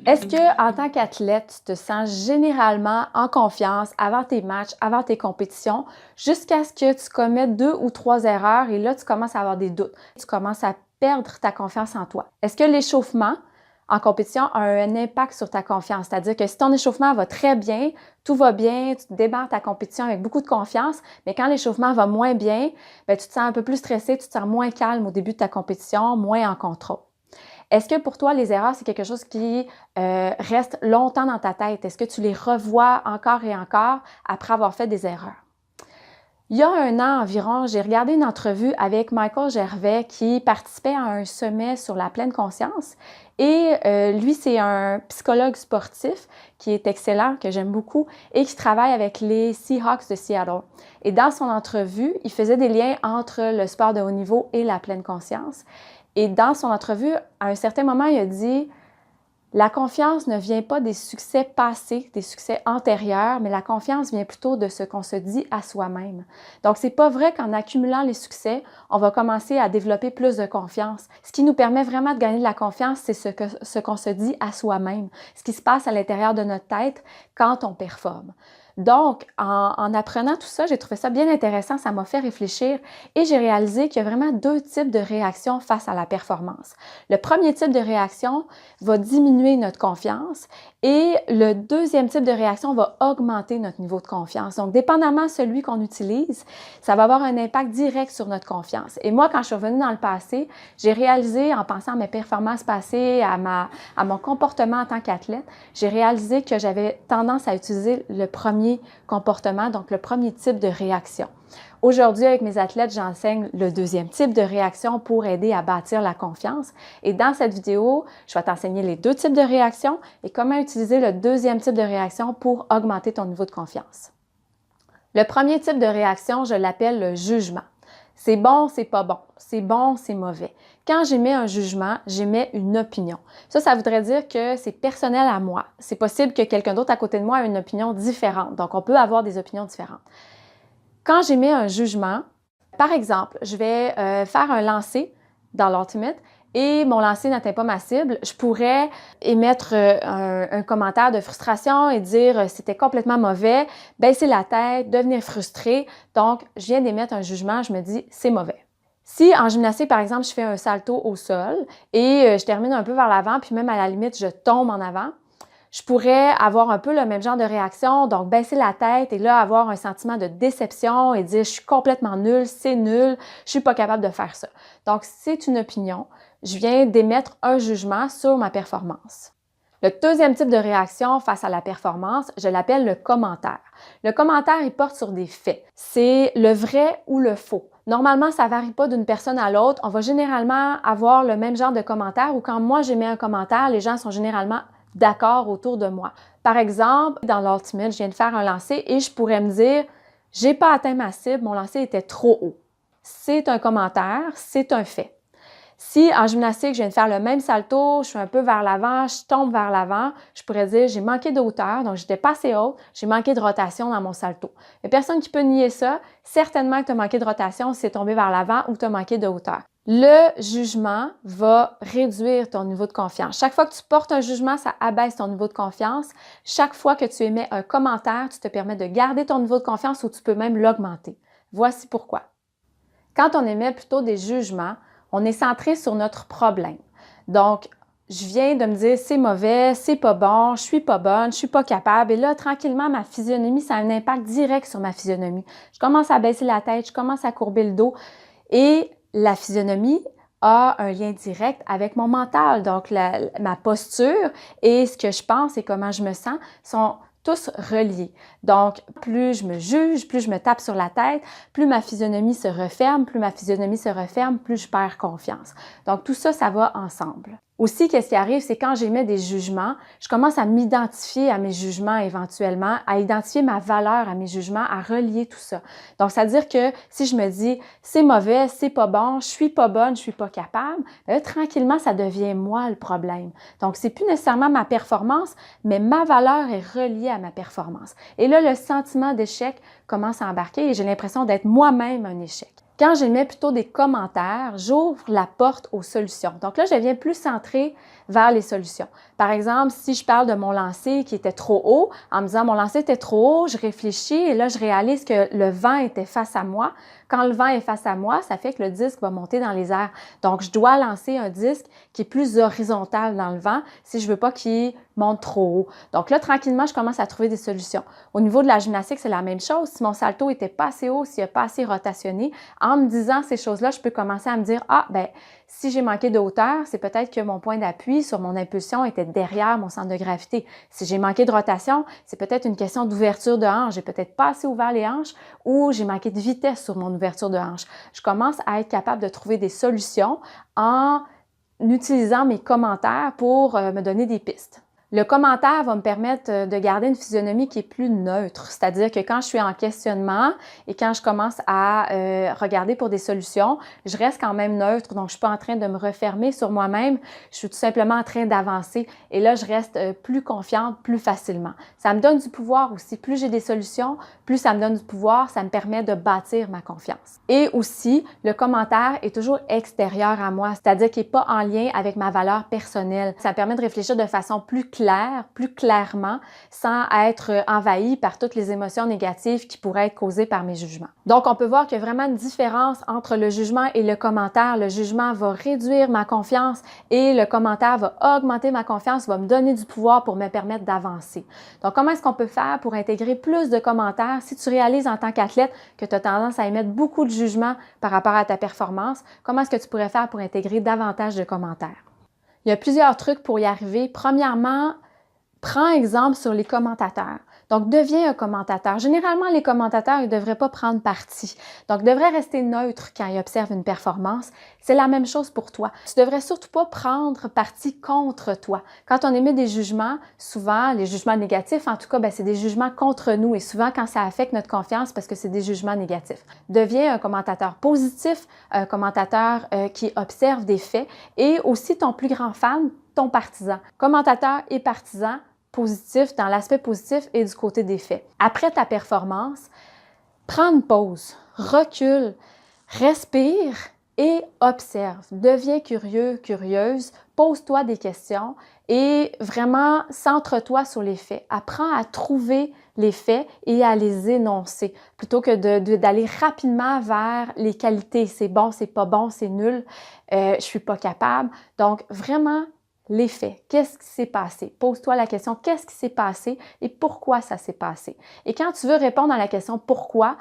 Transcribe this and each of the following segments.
Est-ce que, en tant qu'athlète, tu te sens généralement en confiance avant tes matchs, avant tes compétitions, jusqu'à ce que tu commettes 2 ou 3 erreurs et là, tu commences à avoir des doutes. Tu commences à perdre ta confiance en toi. Est-ce que l'échauffement en compétition a un impact sur ta confiance? C'est-à-dire que si ton échauffement va très bien, tout va bien, tu débarres ta compétition avec beaucoup de confiance, mais quand l'échauffement va moins bien, bien, tu te sens un peu plus stressé, tu te sens moins calme au début de ta compétition, moins en contrôle. Est-ce que pour toi, les erreurs, c'est quelque chose qui reste longtemps dans ta tête? Est-ce que tu les revois encore et encore après avoir fait des erreurs? Il y a un an environ, j'ai regardé une entrevue avec Michael Gervais qui participait à un sommet sur la pleine conscience. Et lui, c'est un psychologue sportif qui est excellent, que j'aime beaucoup, et qui travaille avec les Seahawks de Seattle. Et dans son entrevue, il faisait des liens entre le sport de haut niveau et la pleine conscience. Et dans son entrevue, à un certain moment, il a dit « La confiance ne vient pas des succès passés, des succès antérieurs, mais la confiance vient plutôt de ce qu'on se dit à soi-même. » Donc, c'est pas vrai qu'en accumulant les succès, on va commencer à développer plus de confiance. Ce qui nous permet vraiment de gagner de la confiance, c'est ce qu'on se dit à soi-même, ce qui se passe à l'intérieur de notre tête quand on performe. Donc, en apprenant tout ça, j'ai trouvé ça bien intéressant, ça m'a fait réfléchir et j'ai réalisé qu'il y a vraiment 2 types de réactions face à la performance. Le premier type de réaction va diminuer notre confiance et le deuxième type de réaction va augmenter notre niveau de confiance. Donc, dépendamment de celui qu'on utilise, ça va avoir un impact direct sur notre confiance. Et moi, quand je suis revenue dans le passé, j'ai réalisé, en pensant à mes performances passées, à mon comportement en tant qu'athlète, j'ai réalisé que j'avais tendance à utiliser le premier comportement, donc le premier type de réaction. Aujourd'hui, avec mes athlètes, j'enseigne le deuxième type de réaction pour aider à bâtir la confiance. Et dans cette vidéo, je vais t'enseigner les 2 types de réactions et comment utiliser le deuxième type de réaction pour augmenter ton niveau de confiance. Le premier type de réaction, je l'appelle le jugement. C'est bon, c'est pas bon. C'est bon, c'est mauvais. Quand j'émets un jugement, j'émets une opinion. Ça voudrait dire que c'est personnel à moi. C'est possible que quelqu'un d'autre à côté de moi ait une opinion différente. Donc, on peut avoir des opinions différentes. Quand j'émets un jugement, par exemple, je vais faire un lancer dans l'Ultimate et mon lancer n'atteint pas ma cible, je pourrais émettre un commentaire de frustration et dire « c'était complètement mauvais », baisser la tête, devenir frustré. Donc, je viens d'émettre un jugement, je me dis « c'est mauvais ». Si en gymnastique, par exemple, je fais un salto au sol et je termine un peu vers l'avant, puis même à la limite, je tombe en avant, je pourrais avoir un peu le même genre de réaction, donc baisser la tête et là avoir un sentiment de déception et dire « je suis complètement nulle, c'est nul, je suis pas capable de faire ça ». Donc, c'est une opinion. Je viens d'émettre un jugement sur ma performance. Le deuxième type de réaction face à la performance, je l'appelle le commentaire. Le commentaire, il porte sur des faits. C'est le vrai ou le faux. Normalement, ça ne varie pas d'une personne à l'autre. On va généralement avoir le même genre de commentaire ou quand moi j'émets un commentaire, les gens sont généralement d'accord autour de moi. Par exemple, dans l'Ultimate, je viens de faire un lancer et je pourrais me dire « j'ai pas atteint ma cible, mon lancer était trop haut ». C'est un commentaire, c'est un fait. Si en gymnastique, je viens de faire le même salto, je suis un peu vers l'avant, je tombe vers l'avant, je pourrais dire j'ai manqué de hauteur, donc j'étais pas assez haute, j'ai manqué de rotation dans mon salto. Il n'y a personne qui peut nier ça. Certainement que tu as manqué de rotation si c'est tombé vers l'avant ou tu as manqué de hauteur. Le jugement va réduire ton niveau de confiance. Chaque fois que tu portes un jugement, ça abaisse ton niveau de confiance. Chaque fois que tu émets un commentaire, tu te permets de garder ton niveau de confiance ou tu peux même l'augmenter. Voici pourquoi. Quand on émet plutôt des jugements, on est centré sur notre problème. Donc, je viens de me dire c'est mauvais, c'est pas bon, je suis pas bonne, je suis pas capable. Et là, tranquillement, ma physionomie, ça a un impact direct sur ma physionomie. Je commence à baisser la tête, je commence à courber le dos. Et la physionomie a un lien direct avec mon mental. Donc, ma posture et ce que je pense et comment je me sens sont tous reliés. Donc, plus je me juge, plus je me tape sur la tête, plus ma physionomie se referme, plus ma physionomie se referme, plus je perds confiance. Donc, tout ça, ça va ensemble. Aussi, qu'est-ce qui arrive, c'est quand j'émets des jugements, je commence à m'identifier à mes jugements éventuellement, à identifier ma valeur à mes jugements, à relier tout ça. Donc, c'est-à-dire que si je me dis « c'est mauvais, c'est pas bon, je suis pas bonne, je suis pas capable », là, tranquillement, ça devient moi le problème. Donc, c'est plus nécessairement ma performance, mais ma valeur est reliée à ma performance. Et là, le sentiment d'échec commence à embarquer et j'ai l'impression d'être moi-même un échec. Quand j'émets plutôt des commentaires, j'ouvre la porte aux solutions. Donc là, je deviens plus centrée vers les solutions. Par exemple, si je parle de mon lancer qui était trop haut, en me disant mon lancer était trop haut, je réfléchis et là, je réalise que le vent était face à moi. Quand le vent est face à moi, ça fait que le disque va monter dans les airs. Donc, je dois lancer un disque qui est plus horizontal dans le vent si je veux pas qu'il monte trop haut. Donc là, tranquillement, je commence à trouver des solutions. Au niveau de la gymnastique, c'est la même chose. Si mon salto était pas assez haut, s'il n'a pas assez rotationné, en me disant ces choses-là, je peux commencer à me dire, ah, ben, si j'ai manqué de hauteur, c'est peut-être que mon point d'appui sur mon impulsion était derrière mon centre de gravité. Si j'ai manqué de rotation, c'est peut-être une question d'ouverture de hanche. J'ai peut-être pas assez ouvert les hanches ou j'ai manqué de vitesse sur mon ouverture de hanche. Je commence à être capable de trouver des solutions en utilisant mes commentaires pour me donner des pistes. Le commentaire va me permettre de garder une physionomie qui est plus neutre, c'est-à-dire que quand je suis en questionnement et quand je commence à regarder pour des solutions, je reste quand même neutre, donc je ne suis pas en train de me refermer sur moi-même, je suis tout simplement en train d'avancer et là, je reste plus confiante plus facilement. Ça me donne du pouvoir aussi. Plus j'ai des solutions, plus ça me donne du pouvoir, ça me permet de bâtir ma confiance. Et aussi, le commentaire est toujours extérieur à moi, c'est-à-dire qu'il n'est pas en lien avec ma valeur personnelle. Ça me permet de réfléchir de façon plus clairement, sans être envahi par toutes les émotions négatives qui pourraient être causées par mes jugements. Donc, on peut voir qu'il y a vraiment une différence entre le jugement et le commentaire. Le jugement va réduire ma confiance et le commentaire va augmenter ma confiance, va me donner du pouvoir pour me permettre d'avancer. Donc, comment est-ce qu'on peut faire pour intégrer plus de commentaires? Si tu réalises en tant qu'athlète que tu as tendance à émettre beaucoup de jugement par rapport à ta performance, comment est-ce que tu pourrais faire pour intégrer davantage de commentaires? Il y a plusieurs trucs pour y arriver. Premièrement, prends exemple sur les commentateurs. Donc, deviens un commentateur. Généralement, les commentateurs, ils ne devraient pas prendre parti. Donc, ils devraient rester neutres quand ils observent une performance. C'est la même chose pour toi. Tu ne devrais surtout pas prendre parti contre toi. Quand on émet des jugements, souvent, les jugements négatifs, en tout cas, c'est des jugements contre nous. Et souvent, quand ça affecte notre confiance, parce que c'est des jugements négatifs. Deviens un commentateur positif, un commentateur qui observe des faits et aussi ton plus grand fan, ton partisan. Commentateur et partisan, positif dans l'aspect positif et du côté des faits. Après ta performance, prends une pause, recule, respire et observe. Deviens curieux, curieuse, pose-toi des questions et vraiment centre-toi sur les faits. Apprends à trouver les faits et à les énoncer plutôt que d'aller rapidement vers les qualités. C'est bon, c'est pas bon, c'est nul, je suis pas capable. Donc vraiment, les faits. Qu'est-ce qui s'est passé? Pose-toi la question, qu'est-ce qui s'est passé et pourquoi ça s'est passé? Et quand tu veux répondre à la question pourquoi,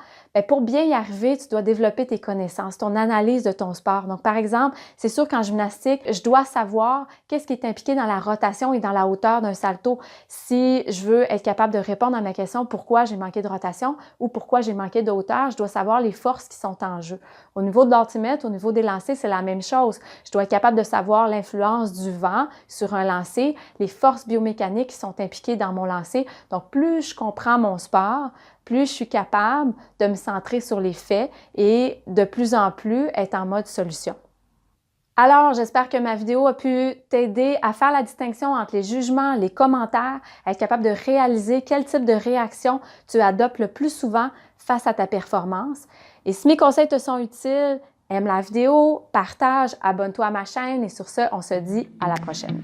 pour bien y arriver, tu dois développer tes connaissances, ton analyse de ton sport. Donc, par exemple, c'est sûr qu'en gymnastique, je dois savoir qu'est-ce qui est impliqué dans la rotation et dans la hauteur d'un salto si je veux être capable de répondre à ma question pourquoi j'ai manqué de rotation ou pourquoi j'ai manqué de hauteur. Je dois savoir les forces qui sont en jeu. Au niveau de l'ultimate, au niveau des lancers, c'est la même chose. Je dois être capable de savoir l'influence du vent sur un lancer, les forces biomécaniques qui sont impliquées dans mon lancer. Donc, plus je comprends mon sport, plus je suis capable de me centrer sur les faits et de plus en plus être en mode solution. Alors, j'espère que ma vidéo a pu t'aider à faire la distinction entre les jugements, les commentaires, à être capable de réaliser quel type de réaction tu adoptes le plus souvent face à ta performance. Et si mes conseils te sont utiles, aime la vidéo, partage, abonne-toi à ma chaîne et sur ce, on se dit à la prochaine.